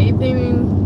evening.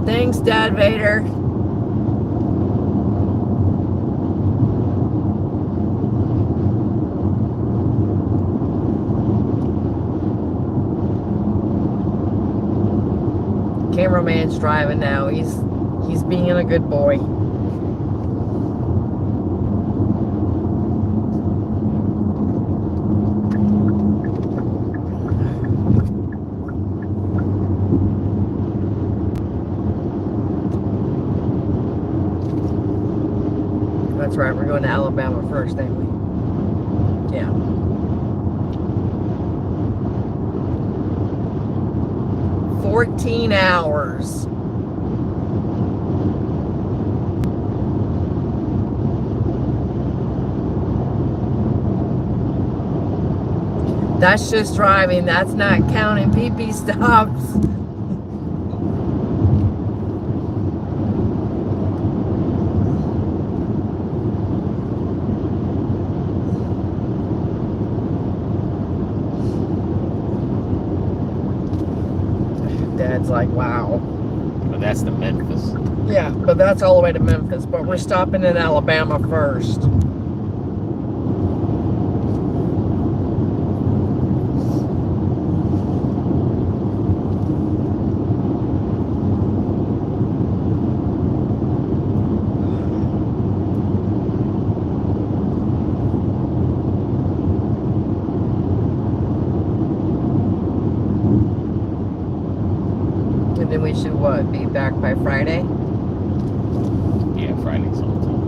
Thanks, Dad Vader. Cameraman's driving now. He's being a good boy. That's right, we're going to Alabama first, ain't we? Yeah. $14 hours. That's just driving. That's not counting pee-pee stops. Dad's like, wow. But that's the Memphis. Yeah, but that's all the way to Memphis. But we're stopping in Alabama first. And then we should, what, be back by Friday? Yeah, Friday sometime.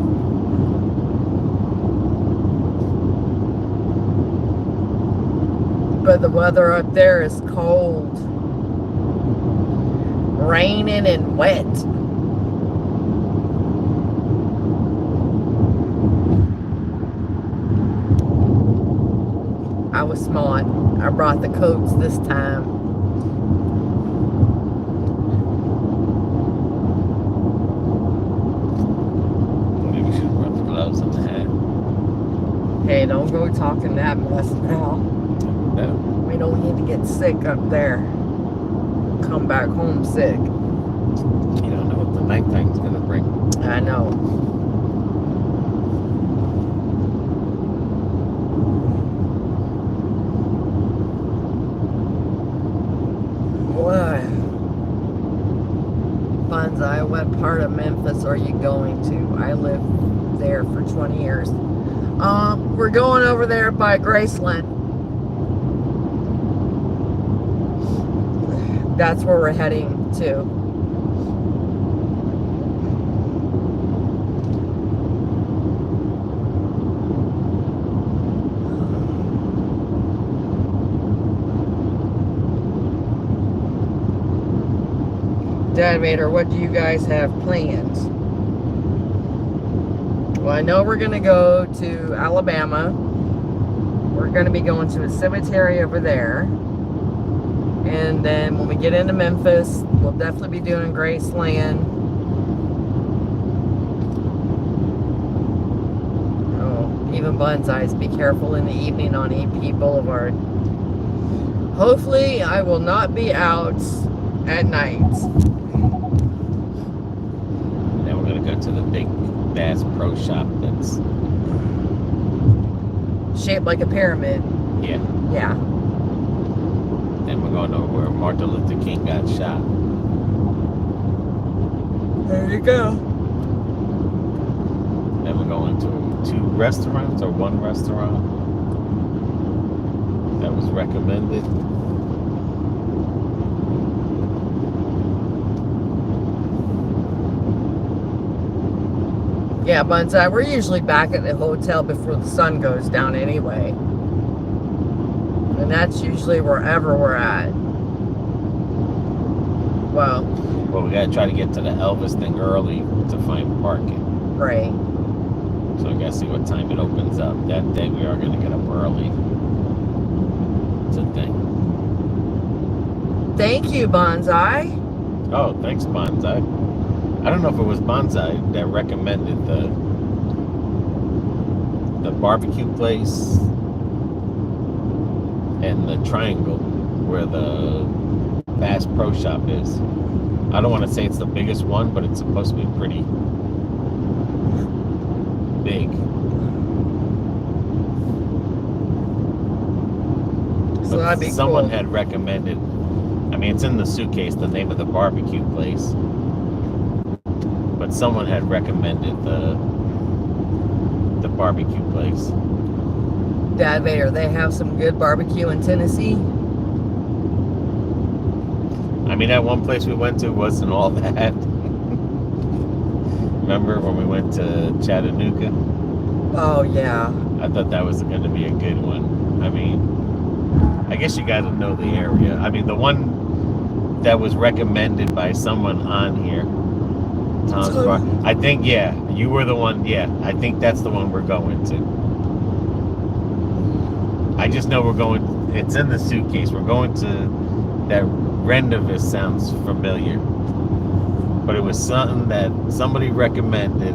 But the weather up there is cold. Raining and wet. I was smart. I brought the coats this time. Hey, don't go talking that mess now. No. We don't need to get sick up there. Come back home sick. You don't know what the nighttime gonna bring. I know. What? Bonsai, what part of Memphis are you going to? I lived there for 20 years. We're going over there by Graceland. That's where we're heading to. Dad Vader, what do you guys have planned? Well, I know we're going to go to Alabama. We're going to be going to a cemetery over there. And then when we get into Memphis, we'll definitely be doing Graceland. Oh, even Bonsai's, be careful in the evening on EP Boulevard. Hopefully, I will not be out at night. Bass Pro Shop that's shaped like a pyramid. yeah. Yeah. Then we're going to where Martin Luther King got shot. There you go. Then we're going to 2 restaurants or 1 restaurant that was recommended. Yeah, Bonsai, we're usually back at the hotel before the sun goes down anyway. And that's usually wherever we're at. Well, we gotta try to get to the Elvis thing early to find parking. right. So we gotta see what time it opens up. That day we are gonna get up early. It's a thing. Thank you, Bonsai. Oh, thanks, Bonsai. I don't know if it was Bonsai that recommended the barbecue place and the Triangle where the Bass Pro Shop is. I don't want to say it's the biggest one, but it's supposed to be pretty big. So that'd be Someone cool. had recommended, I mean, it's in the suitcase, the name of the barbecue place. But someone had recommended the barbecue place. Dad Vader, they have some good barbecue in Tennessee. I mean, that one place we went to wasn't all that. Remember when we went to Chattanooga? Oh, yeah. I thought that was going to be a good one. I mean, I guess you got to know the area. I mean, the one that was recommended by someone on here, Tom's Bar. I think, yeah, you were the one. Yeah, I think that's the one we're going to. I just know we're going. It's in the suitcase. We're going to that Rendavis sounds familiar, but it was something that somebody recommended,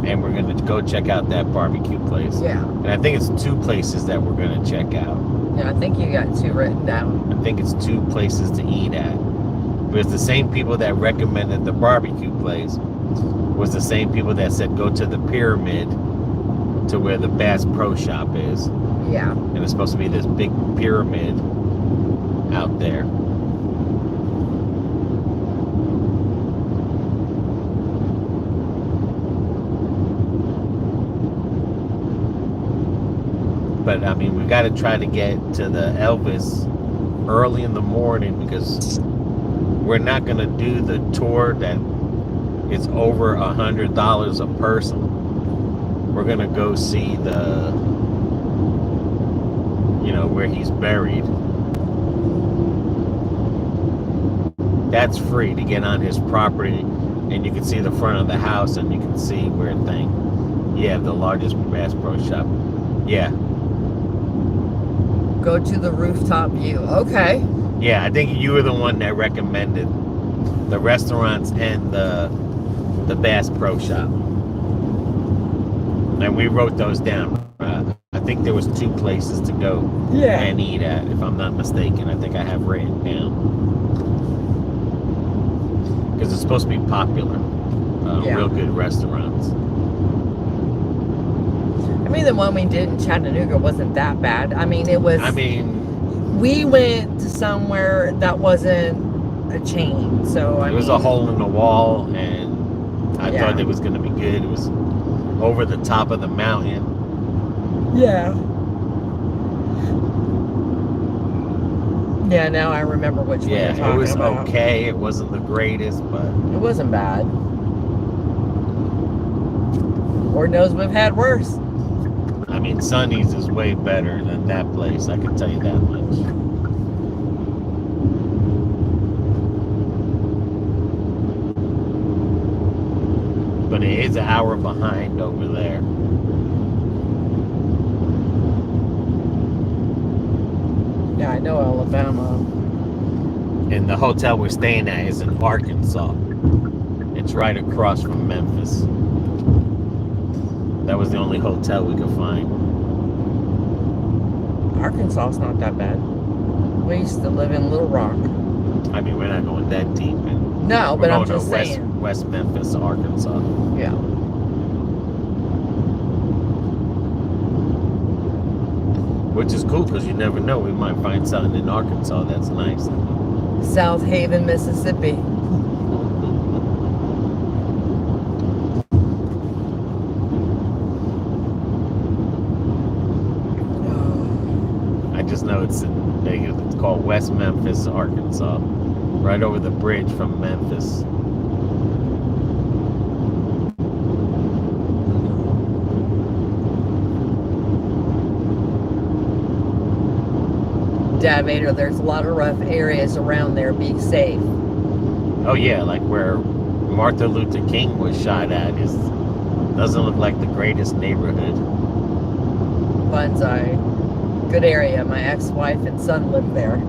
and we're gonna go check out that barbecue place. Yeah. And I think it's 2 places that we're gonna check out. Yeah, I think you got 2 written down. I think it's 2 places to eat at. Because the same people that recommended the barbecue place was the same people that said go to the pyramid to where the Bass Pro Shop is. Yeah. And it's supposed to be this big pyramid out there. But I mean, we got to try to get to the Elvis early in the morning because we're not going to do the tour that is over $100 a person. We're going to go see the, you know, where he's buried. That's free to get on his property, and you can see the front of the house, and you can see where thing. Yeah, the largest Bass Pro Shop. Yeah. Go to the rooftop view. Okay. Yeah, I think you were the one that recommended the restaurants and the Bass Pro Shop. And we wrote those down. I think there was 2 places to go and eat at, if I'm not mistaken. I think I have written down. Because it's supposed to be popular. Real good restaurants. I mean, the one we did in Chattanooga wasn't that bad. I mean, it was... I mean... We went to somewhere that wasn't a chain, so It was a hole in the wall, and I thought it was going to be good. It was over the top of the mountain. Yeah. Yeah, now I remember which one you're talking about. It was okay. It wasn't the greatest, but... It wasn't bad. Lord knows we've had worse. I mean, Sonny's is way better than that place. I can tell you that much. But it is an hour behind over there. Yeah, I know Alabama. And the hotel we're staying at is in Arkansas. It's right across from Memphis. That was the only hotel we could find. Arkansas's not that bad. We used to live in Little Rock. I mean, we're not going that deep. No, but I'm just saying. West Memphis, Arkansas. Yeah. Which is cool because you never know. We might find something in Arkansas that's nice. South Haven, Mississippi. I just know it's called West Memphis, Arkansas. Right over the bridge from Memphis. Dad Vader, there's a lot of rough areas around there. Be safe. Oh yeah, like where Martin Luther King was shot at doesn't look like the greatest neighborhood. Bonsai. Good area. My ex-wife and son live there.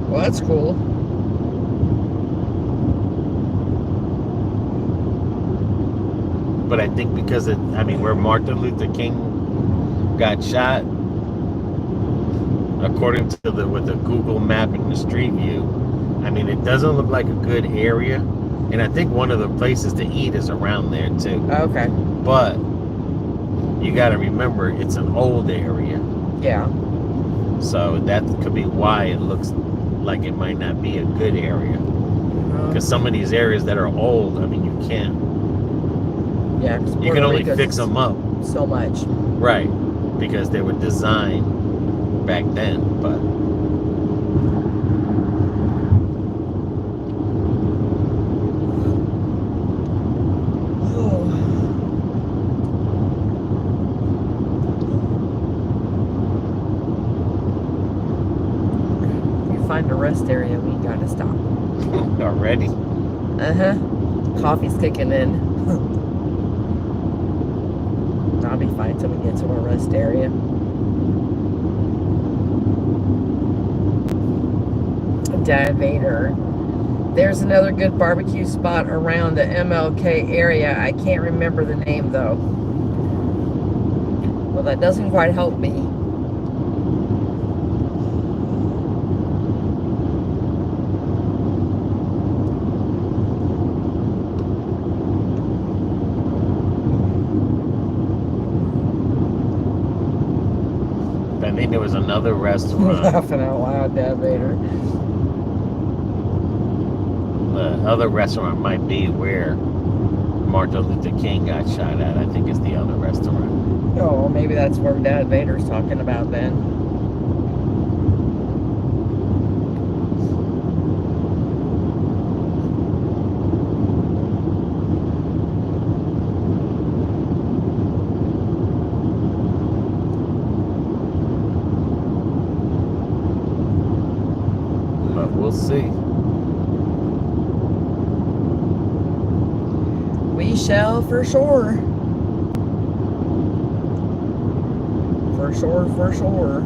Well, that's cool. But I think because where Martin Luther King got shot, according to with the Google map and the street view, it doesn't look like a good area. And I think one of the places to eat is around there too. Okay. But you got to remember, it's an old area. Yeah. So that could be why it looks like it might not be a good area. Because some of these areas that are old, you can't. Yeah. You can only fix them up. So much. Right. Because they were designed back then, but find a rest area, we gotta stop. Already? Coffee's kicking in. I'll be fine till we get to our rest area. Dad Vader. There's another good barbecue spot around the MLK area. I can't remember the name though. Well, that doesn't quite help me. I think there was another restaurant. Laughing out loud, Dad Vader. The other restaurant might be where Martin Luther King got shot at. I think it's the other restaurant. Oh, well, maybe that's where Dad Vader's talking about then. But we'll see. We shall for sure. For sure, for sure.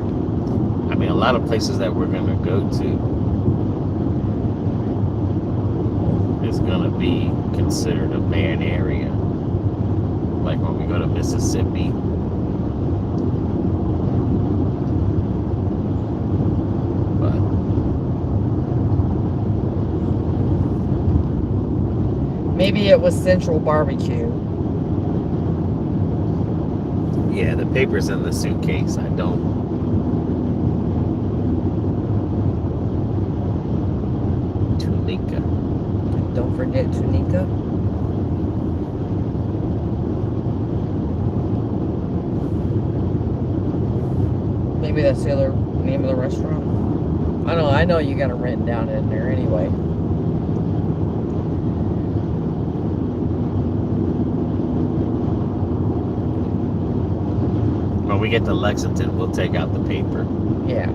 A lot of places that we're going to go to is going to be considered a bad area. Like when we go to Mississippi. But maybe it was Central Barbecue. yeah, the paper's in the suitcase. I don't. Tunica. Don't forget Tunica. Maybe that's the other name of the restaurant. I don't know. I know you got it written down in there anyway. When we get to Lexington, we'll take out the paper. Yeah.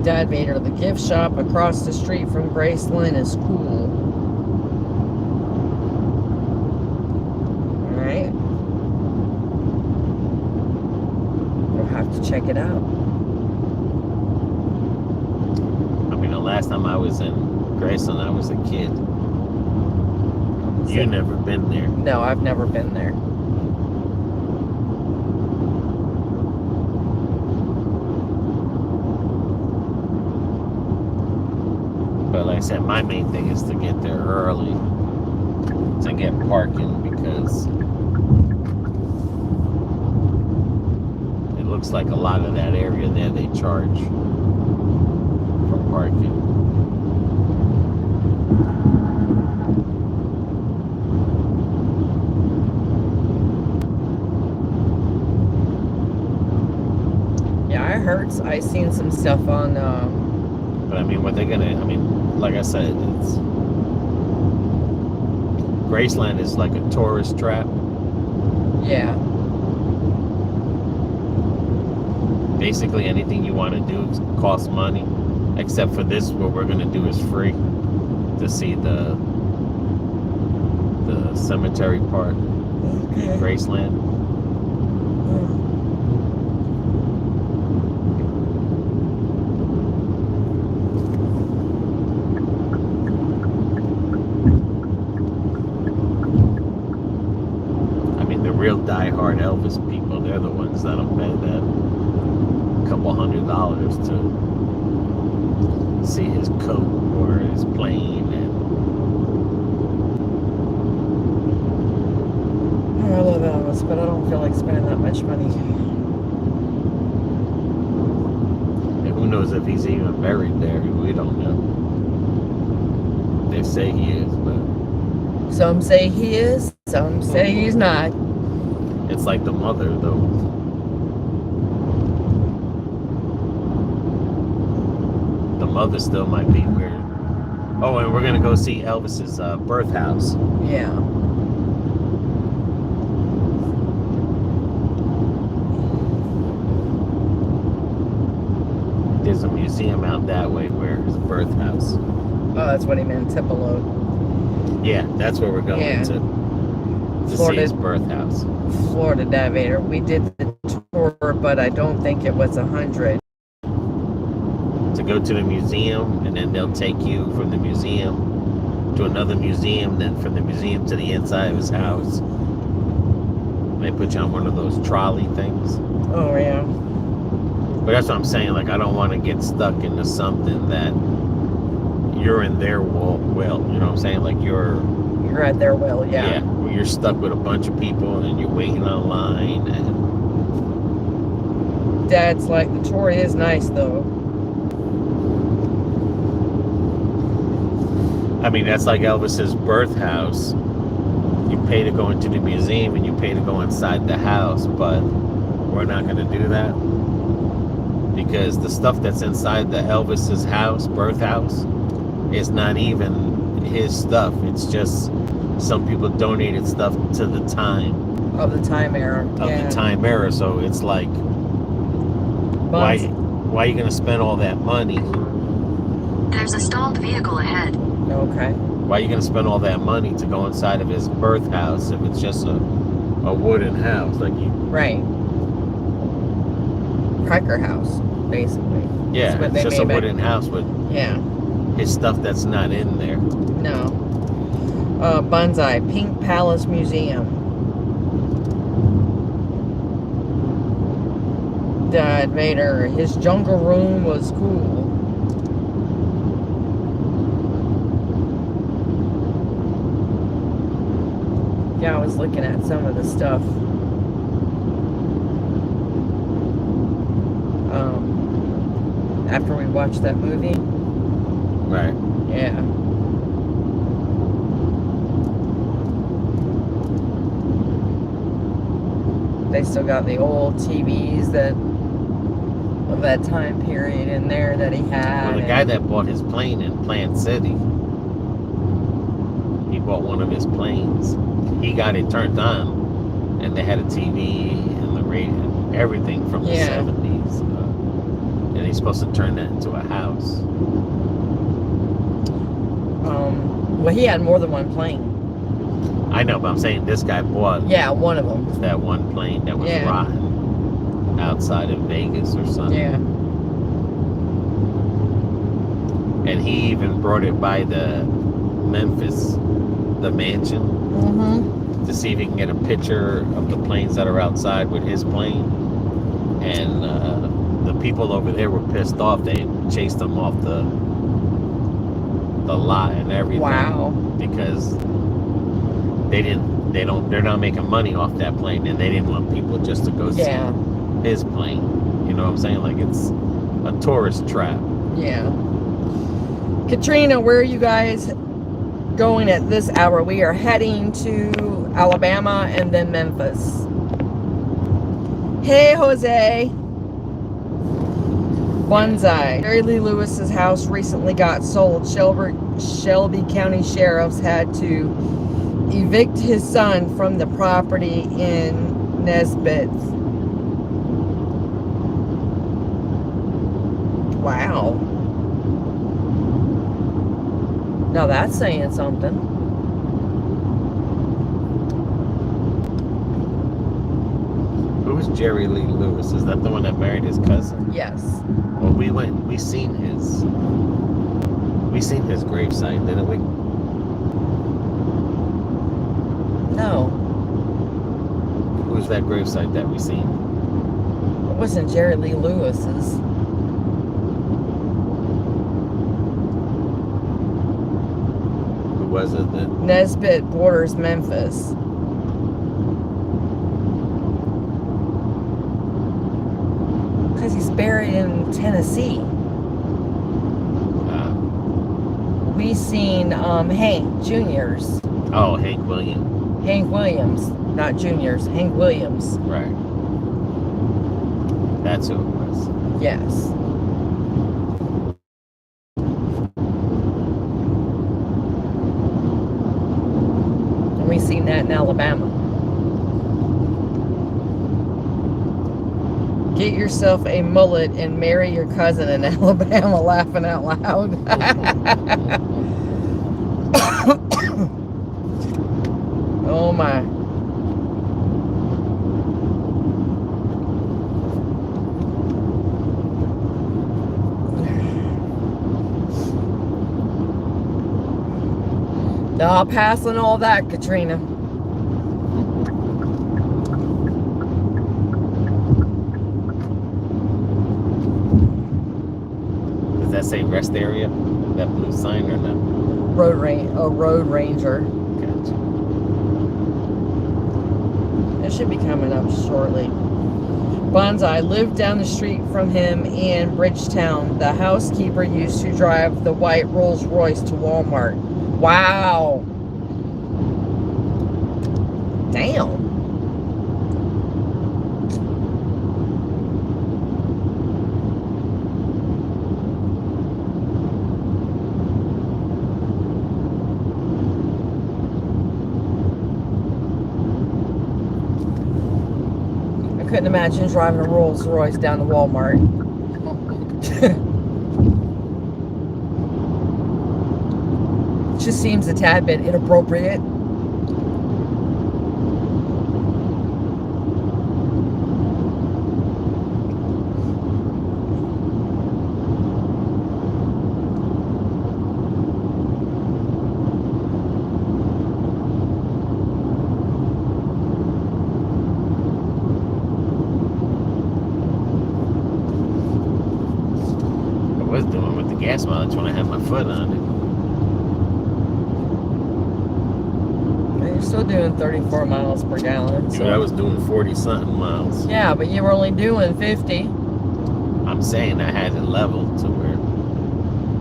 Dad Vader, the gift shop across the street from Graceland is cool. Alright. We'll have to check it out. I mean, the last time I was in Graceland, I was a kid. You've never been there. No, I've never been there. said, my main thing is to get there early to get parking, because it looks like a lot of that area there they charge for parking. Yeah, I seen some stuff on. But I mean, what they're gonna, I mean, like I said, it's Graceland is like a tourist trap. Yeah. Basically, anything you want to do costs money, except for this. What we're gonna do is free to see the cemetery part in Graceland. Real die-hard Elvis people, they're the ones that'll pay that couple $100 to see his coat or his plane. And I love Elvis, but I don't feel like spending that much money. And who knows if he's even buried there? We don't know. They say he is, but some say he is, some say he's not. It's like the mother, though. The mother still might be weird. Oh, and we're gonna go see Elvis's birth house. Yeah. There's a museum out that way where his birth house. Oh, that's what he meant, Tupelo. Yeah, that's where we're going to see his birth house. Florida Divator. We did the tour, but I don't think it was 100. To go to the museum, and then they'll take you from the museum to another museum, then from the museum to the inside of his house. They put you on one of those trolley things. Oh, yeah. But that's what I'm saying. Like, I don't want to get stuck into something that you're in their will. You know what I'm saying? Like, you're at their will, yeah. Yeah, where you're stuck with a bunch of people and you're waiting online. And Dad's like, the tour is nice, though. I mean, that's like Elvis's birth house. You pay to go into the museum and you pay to go inside the house, but we're not going to do that because the stuff that's inside the Elvis's house, birth house, is not even his stuff. It's just some people donated stuff to the time of the time era. The time era. So it's like, why are you going to spend all that money? There's a stalled vehicle ahead. Okay. Why are you going to spend all that money to go inside of his birth house if it's just a wooden house? Like you, right. Cracker house, basically. Yeah, it's just a wooden house with his stuff that's not in there. No. Bonsai, Pink Palace Museum. Darth Vader, his jungle room was cool. Yeah, I was looking at some of the stuff. After we watched that movie. Right. Yeah. They still got the old TVs of that time period in there that he had. Well, the guy that bought his plane in Plant City, he bought one of his planes. He got it turned on, and they had a TV and the radio, everything from the 70s. And he's supposed to turn that into a house. Well, he had more than one plane. I know, but I'm saying this guy bought one of them. That one plane that was rotten outside of Vegas or something. Yeah. And he even brought it by the Memphis, the mansion, to see if he can get a picture of the planes that are outside with his plane. And the people over there were pissed off. They chased him off the lot and everything. Wow. Because they're not making money off that plane, and they didn't want people just to go see his plane. You know what I'm saying? Like, it's a tourist trap. Yeah. Katrina, where are you guys going at this hour? We are heading to Alabama and then Memphis. Hey, Jose. Bonsai. Jerry Lee Lewis's house recently got sold. Shelby County sheriffs had to evict his son from the property in Nesbitt. Wow. Now that's saying something. Who's Jerry Lee Lewis? Is that the one that married his cousin? Yes. Well, we seen his gravesite, didn't we? No. Who's that gravesite that we seen? It wasn't Jerry Lee Lewis's. Who was it then? Nesbitt borders Memphis. Because he's buried in Tennessee. We seen Hank Jr.'s. Oh, Hank Williams. Hank Williams, not Jr.'s. Hank Williams. Right. That's who it was. Yes. And we seen that in Alabama. Get yourself a mullet and marry your cousin in Alabama, laughing out loud. Oh my. No, I'll pass on all that, Katrina. Does that say rest area? That blue sign or no? Road ranger. Gotcha. It should be coming up shortly. Bonsai lived down the street from him in Bridgetown. The housekeeper used to drive the white Rolls Royce to Walmart. Wow. Damn. I couldn't imagine driving a Rolls Royce down to Walmart. Just seems a tad bit inappropriate. I was doing with the gas mileage when I had my foot on it. You're still doing 34 miles per gallon. Dude, I was doing 40-something miles. Yeah, but you were only doing 50. I'm saying I had it level to where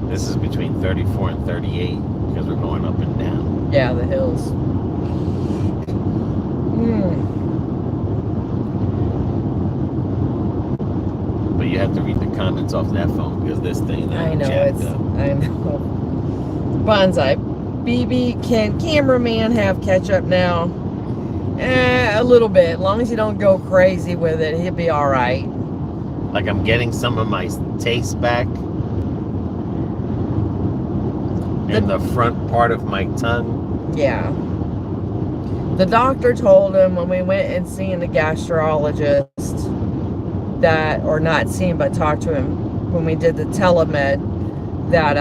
this is between 34 and 38 because we're going up and down. Yeah, the hills. But you have to read the comments off that phone because this thing I know, jacked it's... up. I know. Bonsai. BB, can cameraman have ketchup now? A little bit. As long as you don't go crazy with it, he'll be alright. Like I'm getting some of my taste back in the front part of my tongue. Yeah. The doctor told him when we went and seen the gastrologist that, or not seen, but talked to him when we did the telemed, that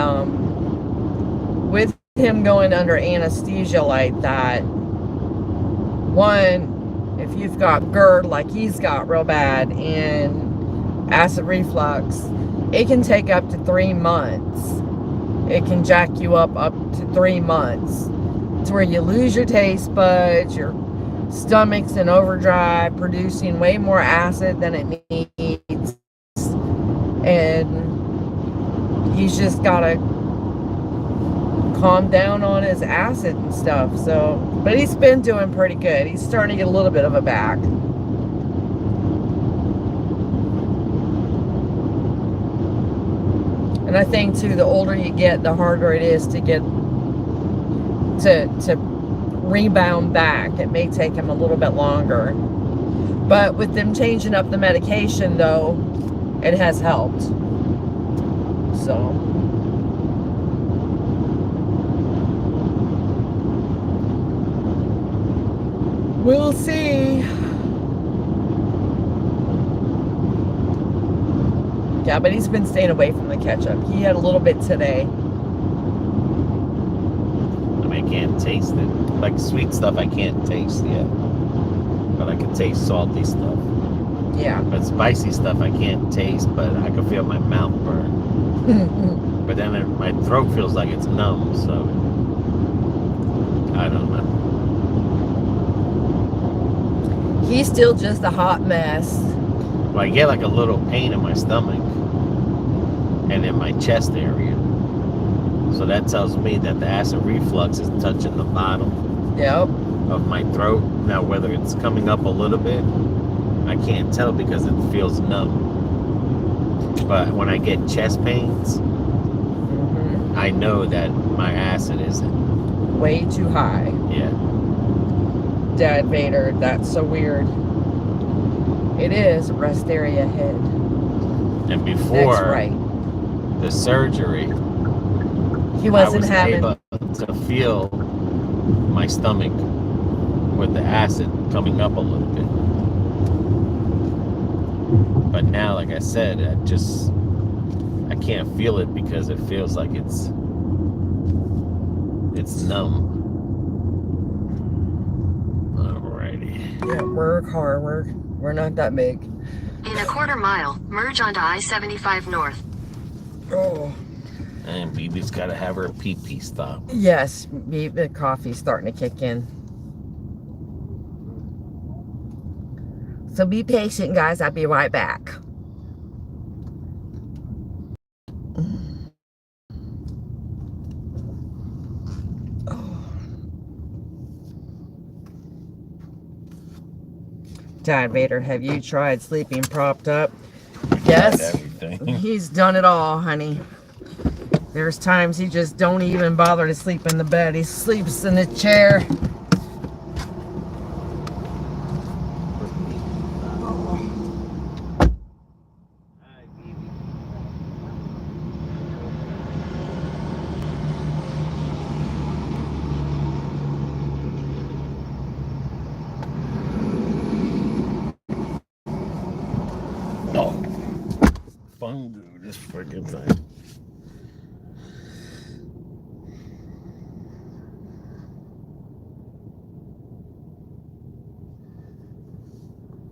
with him going under anesthesia like that, one, if you've got GERD like he's got real bad and acid reflux, it can take up to 3 months it can jack you up to 3 months. It's where you lose your taste buds, your stomach's in overdrive, producing way more acid than it needs. And he's just got to calm down on his acid and stuff. So, but he's been doing pretty good. He's starting to get a little bit of a back. And I think too, the older you get, the harder it is to get to rebound back. It may take him a little bit longer. But with them changing up the medication though, it has helped. So we'll see. Yeah, but he's been staying away from the ketchup. He had a little bit today. I mean, I can't taste it. Like sweet stuff, I can't taste yet. But I can taste salty stuff. Yeah. But spicy stuff, I can't taste, but I can feel my mouth burn. But then my throat feels like it's numb, so I don't know. He's still just a hot mess. Well, I get like a little pain in my stomach and in my chest area. So that tells me that the acid reflux is touching the bottom Yep. of my throat. Now, whether it's coming up a little bit, I can't tell because it feels numb. But when I get chest pains, I know that my acid is way too high. Yeah. Dad Vader, that's so weird. It is rest area head. And before That's right. the surgery, He wasn't I was having. able to feel my stomach with the acid coming up a little bit. But now, like I said, I can't feel it because it feels like it's numb. Alrighty. Yeah, work hard. We're not that big. In a quarter mile, merge onto I-75 North. Oh. And BB's got to have her pee-pee stop. Yes, the coffee's starting to kick in. So be patient, guys. I'll be right back. Dad Vader, have you tried sleeping propped up? Yes. Everything. He's done it all, honey. There's times he just don't even bother to sleep in the bed. He sleeps in the chair. Fungu, this freaking thing.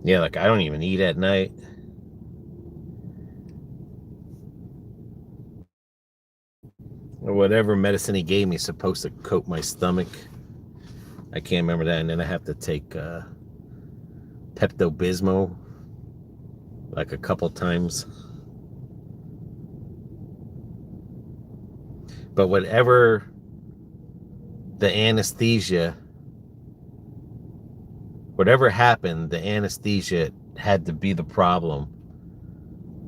Yeah, like I don't even eat at night. Or whatever medicine he gave me is supposed to coat my stomach. I can't remember that. And then I have to take Pepto-Bismol like a couple times. But whatever the anesthesia, whatever happened, the anesthesia had to be the problem.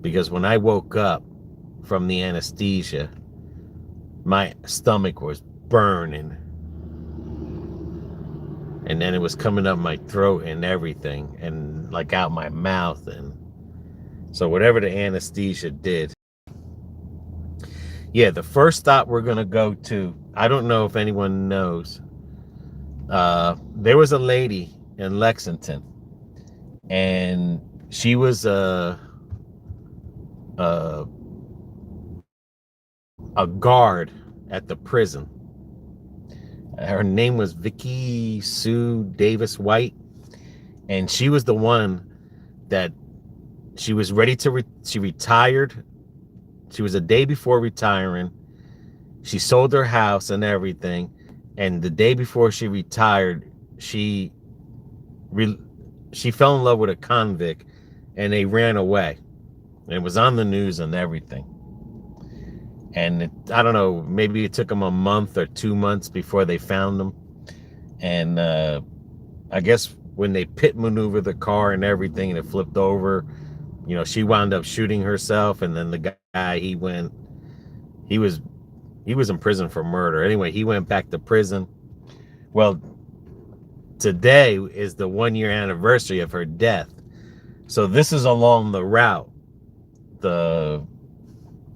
Because when I woke up from the anesthesia, my stomach was burning. And then it was coming up my throat and everything, and like out my mouth. And so whatever the anesthesia did. Yeah, the first stop we're going to go to, I don't know if anyone knows. There was a lady in Lexington, and she was a guard at the prison. Her name was Vicky Sue Davis White, and she was the one that she was ready to she retired. She was a day before retiring, She sold her house and everything, and the day before she retired, she fell in love with a convict, and they ran away. And it was on the news and everything. And I don't know, maybe it took them a month or 2 months before they found them. And I guess when they pit maneuvered the car and everything, and it flipped over, you know, she wound up shooting herself. And then the guy, he was in prison for murder. Anyway, he went back to prison. Well, today is the 1-year anniversary of her death. So this is along the route, the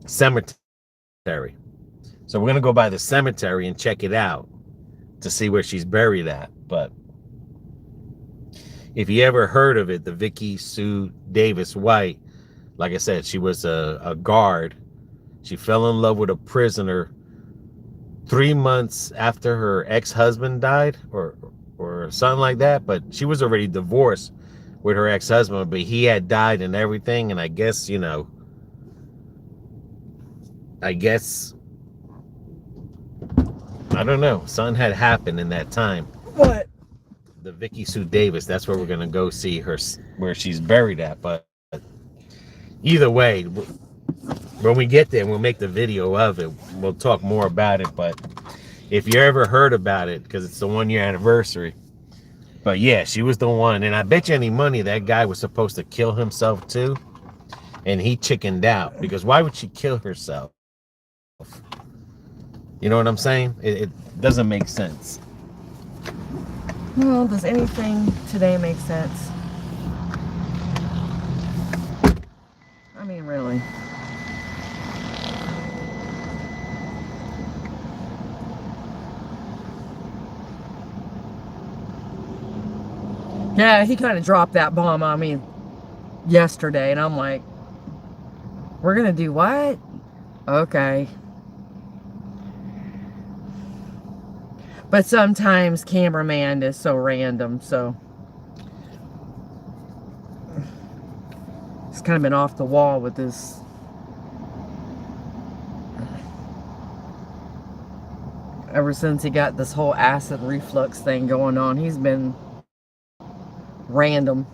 cemetery. So we're going to go by the cemetery and check it out to see where she's buried at. But if you ever heard of it, the Vicky Sue Davis White, like I said, she was a guard. She fell in love with a prisoner 3 months after her ex-husband died, or something like that. But she was already divorced with her ex-husband, but he had died and everything. And I guess, you know, I don't know, something had happened in that time. What? The Vicky Sue Davis, that's where we're gonna go see her, where she's buried at. But either way, when we get there, we'll make the video of it. We'll talk more about it. But if you ever heard about it, because it's the 1-year anniversary. But yeah, she was the one. And I bet you any money that guy was supposed to kill himself too, and he chickened out. Because why would she kill herself? You know what I'm saying? It doesn't make sense. Well, does anything today make sense? I mean, really. Yeah, he kind of dropped that bomb on me yesterday, and I'm like, we're gonna do what? Okay. But sometimes cameraman is so random, so it's kind of been off the wall with this. Ever since he got this whole acid reflux thing going on, he's been random.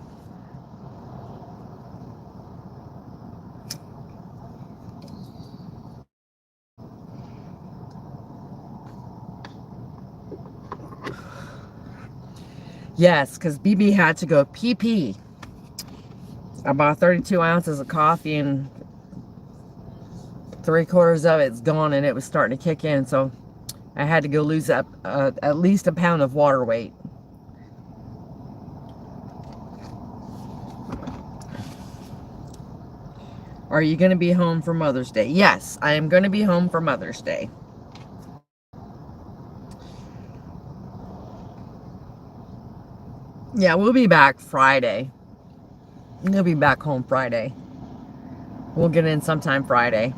Yes, because BB had to go pee. I bought 32 ounces of coffee and 3/4 of it's gone, and it was starting to kick in. So I had to go lose up at least a pound of water weight. Are you going to be home for Mother's Day? Yes, I am going to be home for Mother's Day. Yeah, we'll be back Friday. We'll be back home Friday. We'll get in sometime Friday.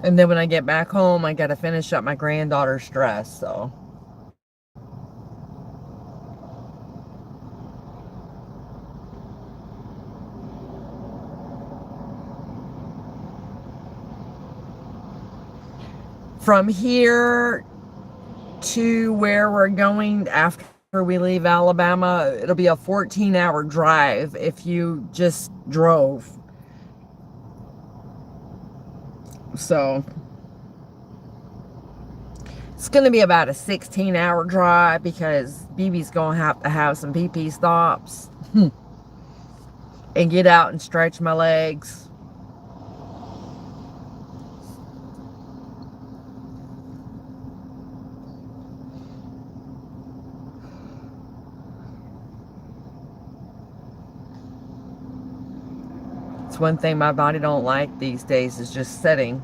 And then when I get back home, I got to finish up my granddaughter's dress, so. From here to where we're going after we leave Alabama, it'll be a 14-hour drive if you just drove. So it's going to be about a 16-hour drive because BB's going to have some PP stops and get out and stretch my legs. It's one thing my body don't like these days is just sitting.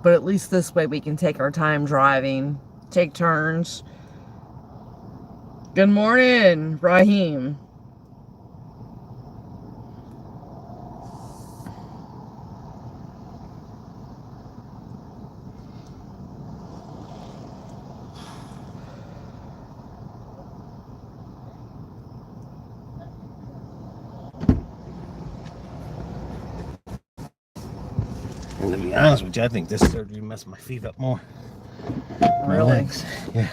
But at least this way we can take our time driving, take turns. Good morning, Raheem. And to be honest with you, I think this surgery messed my feet up more. My Really? legs. Yeah.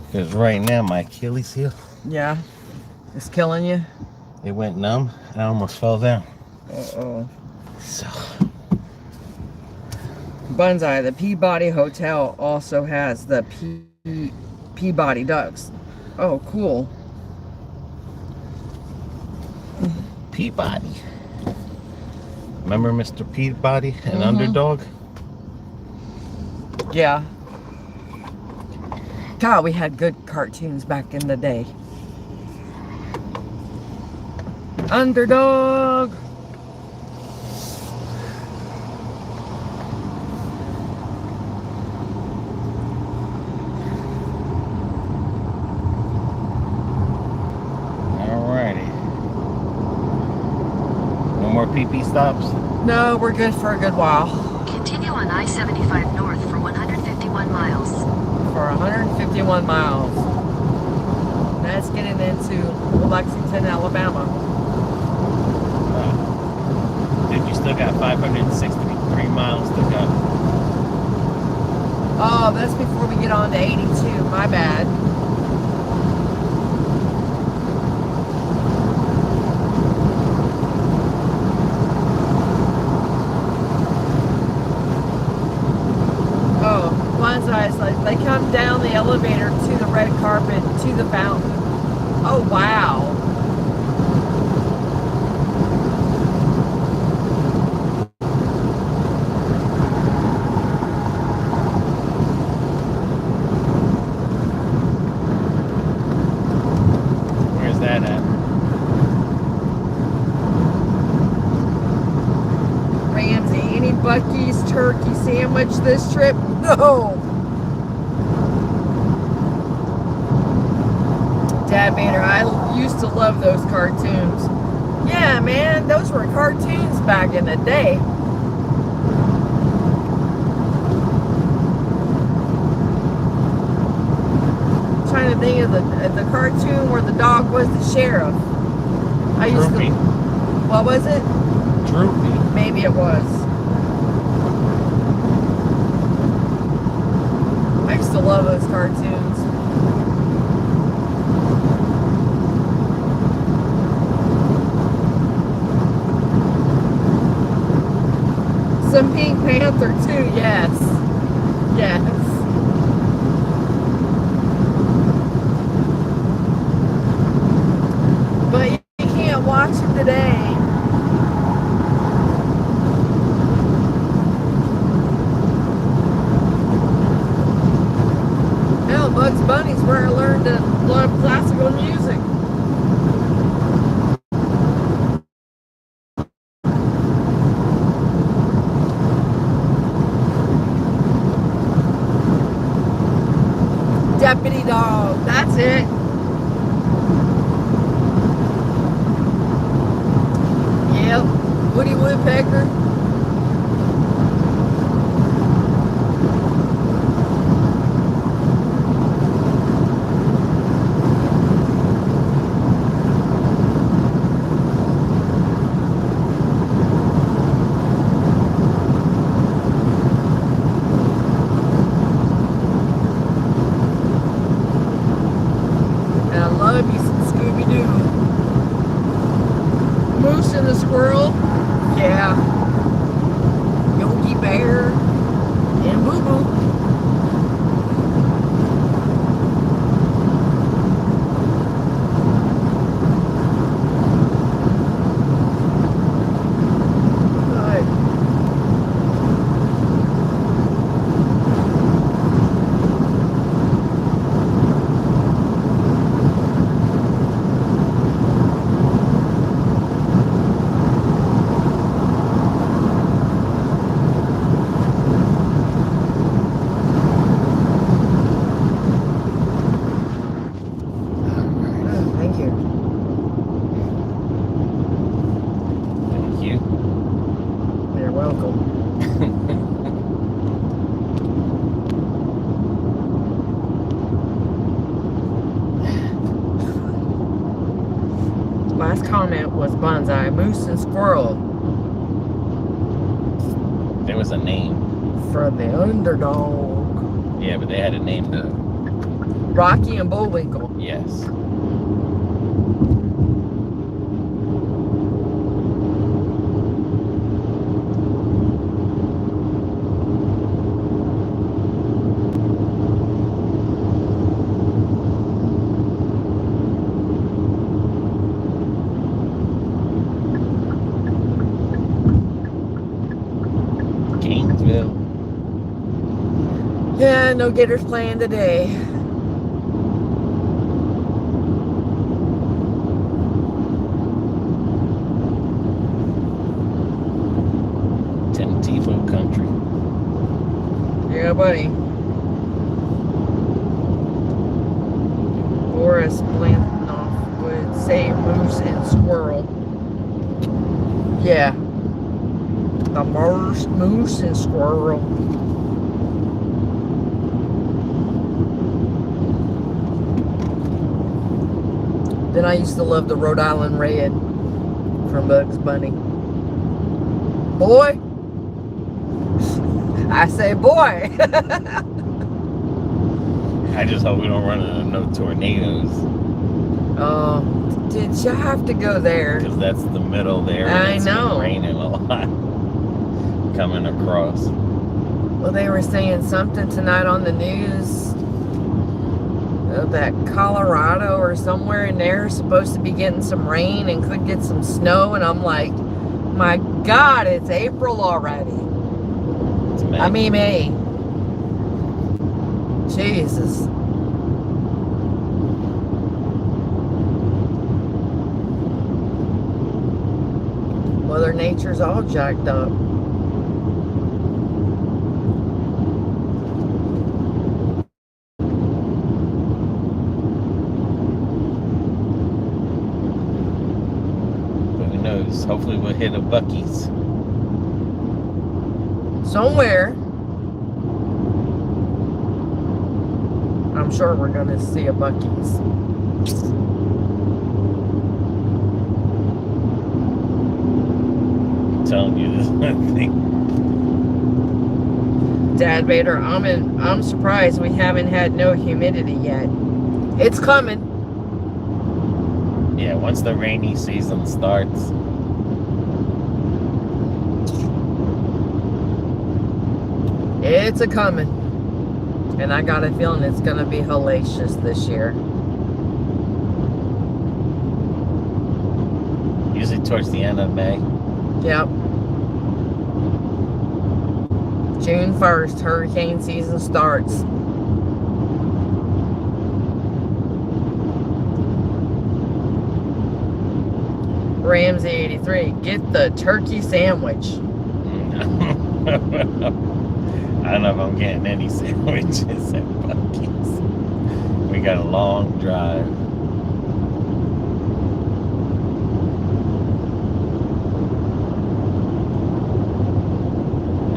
Because right now my Achilles heel, Yeah. It's killing you? it went numb and I almost fell down. Uh-oh. So Bonsai, the Peabody Hotel also has the Peabody Ducks. Oh, cool. Peabody. Remember Mr. Peabody, an underdog? Yeah. God, we had good cartoons back in the day. Underdog. Alrighty. No more PP stops? No, we're good for a good while. Continue on I-75 north for 151 miles. For 151 miles. That's getting into Lexington, Alabama. Dude, you still got 563 miles to go. Oh, that's before we get on to 82. My bad. Oh, Bonsai's like they come down the elevator to the red carpet to the fountain. Oh, wow. Where's that at? Ramsey, any Buc-ee's turkey sandwich this trip? No. Dad Vader, I used to love those cartoons. Yeah, man, those were cartoons back in the day. I'm trying to think of the cartoon where the dog was the sheriff. I used Droopy. to. What was it? Droopy. Maybe it was. I used to love those cartoons. Some Pink Panther too, yes. Yes. But you can't watch it today. Hell, Bugs Bunny's where I learned to love classical music. Deputy Dog, that's it. Yep, Woody Woodpecker. And I love you some Scooby-Doo. Moose and the Squirrel, yeah. comment was bonsai, moose and squirrel There was a name. for the underdog. Yeah, but they had a name to. Rocky and Bullwinkle. Yes. Gainesville. Yeah, no Gators playing today. Tifo country. Yeah, buddy. Boris Blanthnoff would say moose and squirrel. Yeah. The moose and squirrel. Then I used to love the Rhode Island Red from Bugs Bunny. Boy. I say boy. I just hope we don't run into no tornadoes. Did you have to go there? Because that's the middle there. I It's know. been raining a lot coming across. Well, they were saying something tonight on the news that Colorado or somewhere in there is supposed to be getting some rain and could get some snow. And I'm like, my God, it's April already. It's May. I mean, May. Jesus. Mother Nature's all jacked up. But who knows? Hopefully we'll hit a Buc-ee's. Somewhere. I'm sure we're going to see a Buc-ee's. I'm telling you, this one thing. Dad Vader, I'm surprised we haven't had no humidity yet. It's coming. Yeah, once the rainy season starts. It's a coming. And I got a feeling it's going to be hellacious this year. Usually towards the end of May. Yep. June 1st, hurricane season starts. Ramsey 83, get the turkey sandwich. I don't know if I'm getting any sandwiches at Buc-ee's. We got a long drive.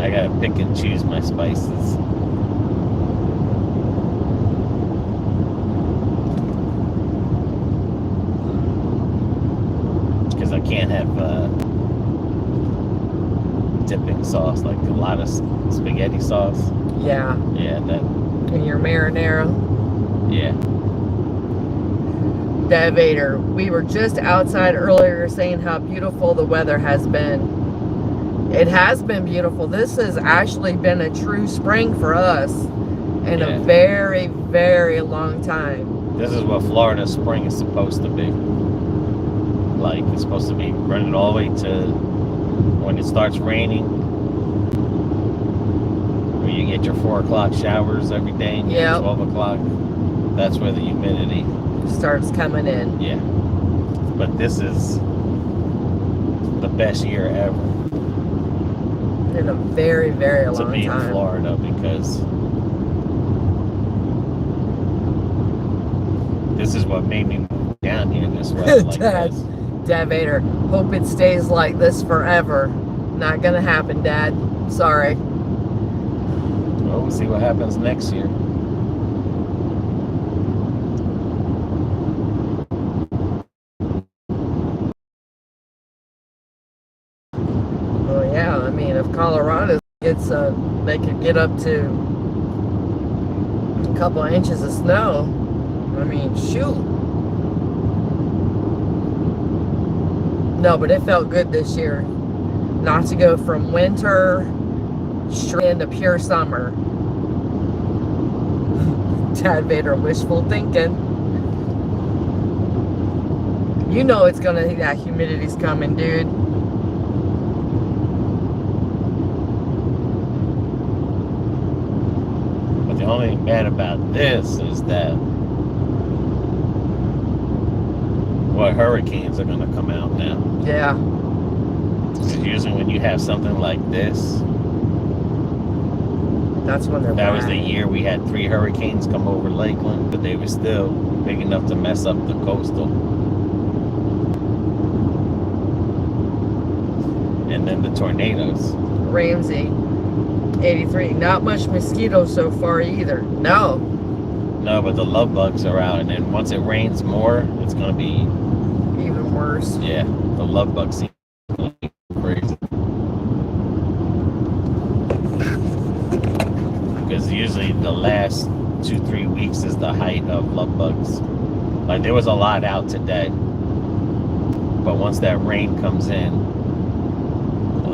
I gotta pick and choose my spices. Because I can't have dipping sauce, like a lot of spaghetti sauce. Yeah. Yeah, that. And your marinara. Yeah. Dad Vader, we were just outside earlier saying how beautiful the weather has been. It has been beautiful. This has actually been a true spring for us in a very, very long time. This is what Florida spring is supposed to be. Like, it's supposed to be running all the way to when it starts raining. Where you get your 4 o'clock showers every day and your 12 o'clock. That's where the humidity starts coming in. Yeah. But this is the best year ever. In a very, very long time. To be in Florida, because this is what made me move down here this way. Like Dad Vader, hope it stays like this forever. Not gonna happen, Dad. Sorry. Well, we'll see what happens next year. they could get up to a couple of inches of snow. I mean, shoot. No, but it felt good this year. Not to go from winter straight into pure summer. Dad Vader wishful thinking. You know it's gonna, that humidity's coming, dude. But the only thing bad about this is that what hurricanes are gonna come out now. Yeah. Because usually when you have something like this, That's when they're that was bad. the year we had 3 hurricanes come over Lakeland, but they were still big enough to mess up the coastal. And then the tornadoes. Ramsey, 83. Not much mosquitoes so far either. No. No, but the love bugs are out, and then once it rains more, it's gonna be, Even worse. yeah, the love bug season is gonna be crazy. Because usually the last 2-3 weeks is the height of love bugs. Like there was a lot out today, but once that rain comes in,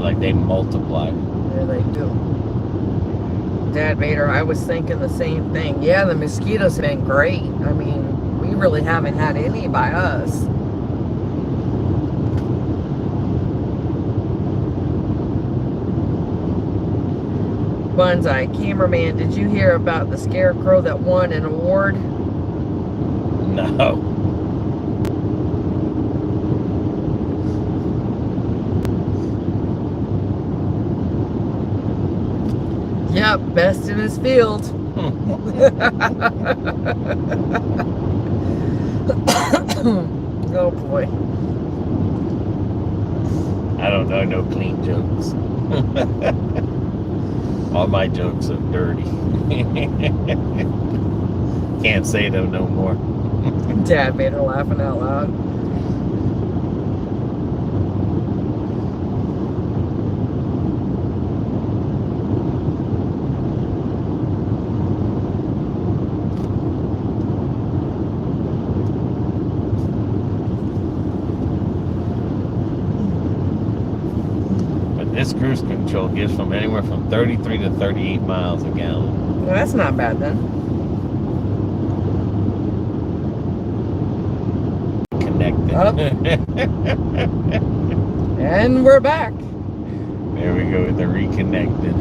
like they multiply. Yeah, they do. Dad Vader, I was thinking the same thing. Yeah, the mosquitoes have been great. I mean, we really haven't had any by us. Bonsai, cameraman, did you hear about the scarecrow that won an award? No. Yep, best in his field. Oh boy. I don't know no clean jokes. All my jokes are dirty. Can't say them no more. Dad made her laughing out loud. This cruise control gives from anywhere from 33 to 38 miles a gallon. Well, that's not bad then. Connected. Up. And we're back. There we go with the reconnected.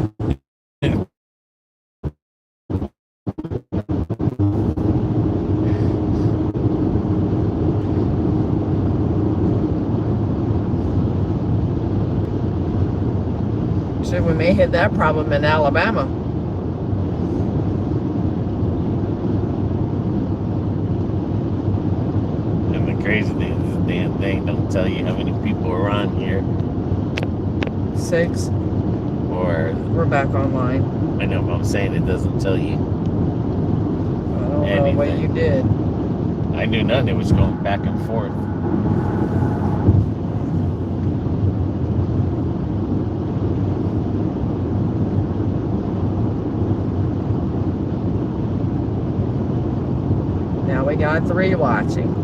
So we may hit that problem in Alabama. And the crazy thing is this damn thing don't tell you how many people are on here. 6. Or, We're back online. I know what I'm saying, it doesn't tell you. I don't know what you did. I knew nothing, it was going back and forth. Now we got 3 watching.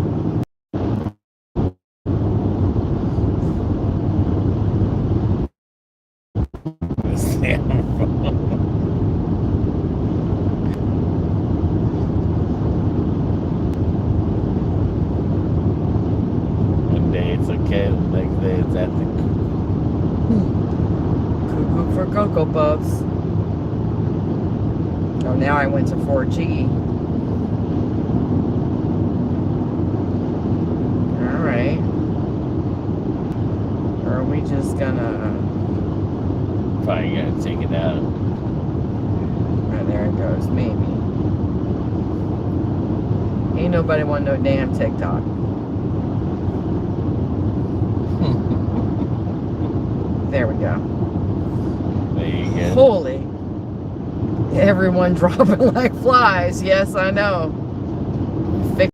This damn phone. One day it's okay, the next day it's at the Cuckoo for Cocoa Puffs. Oh, now I went to 4G. Alright. Or are we just gonna... Probably gotta take it out. Right, there it goes, maybe. Ain't nobody want no damn TikTok. There we go. There you go. Holy. Everyone dropping like flies. Yes, I know. Fix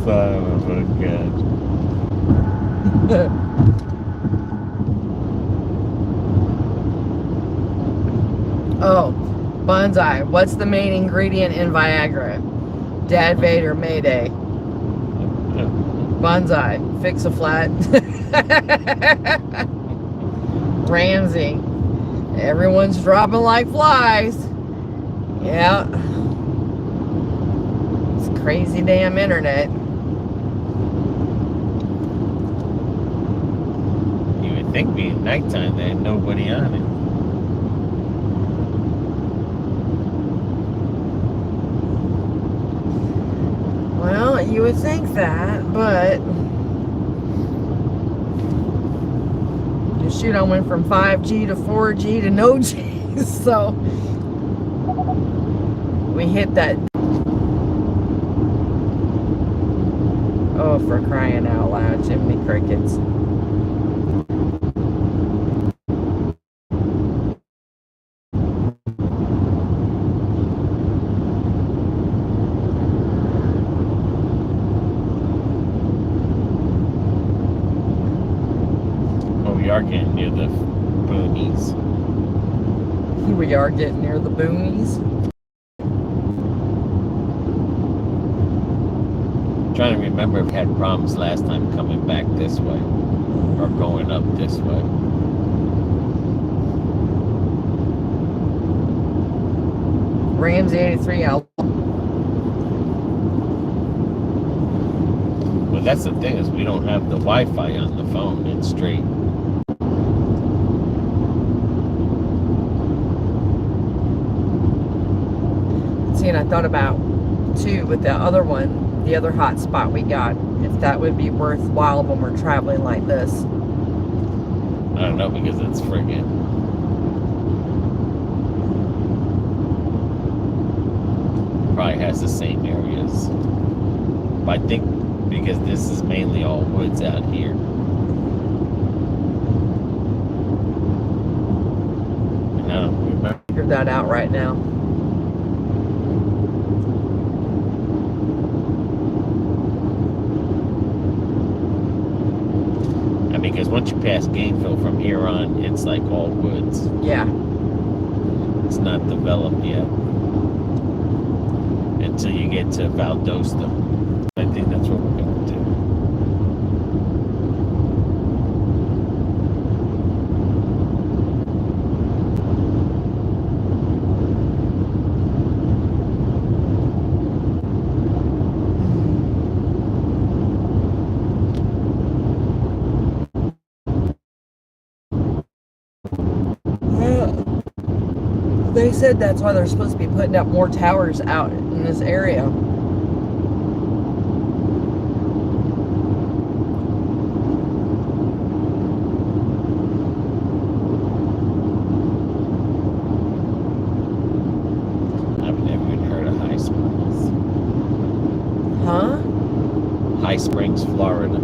Son of a gun. Oh, bonsai. What's the main ingredient in Viagra? Dad Vader, Mayday. Bonsai. Fix a flat. Ramsey. Everyone's dropping like flies. Yeah. It's crazy damn internet. You would think being nighttime there ain't nobody on it. Well, you would think that, but shoot, I went from 5G to 4G to no G, so we hit that. Oh, for crying out loud, Jiminy Crickets. We are getting near the boonies. We are getting near the boonies. Trying to remember if we had problems last time coming back this way or going up this way. Ramsey 83 out. Well, that's the thing is we don't have the Wi-Fi on the phone. It's straight. See, and I thought about too with the other one, the other hot spot we got, if that would be worthwhile when we're traveling like this. I don't know because it's friggin'. Probably has the same areas. But I think because this is mainly all woods out here. And I don't remember. Figure that out right now. Because once you pass Gainesville from here on, it's like all woods. Yeah. It's not developed yet. Until you get to Valdosta. I think that's what we're going to do. They said that's why they're supposed to be putting up more towers out in this area. I've never even heard of High Springs. Huh? High Springs, Florida.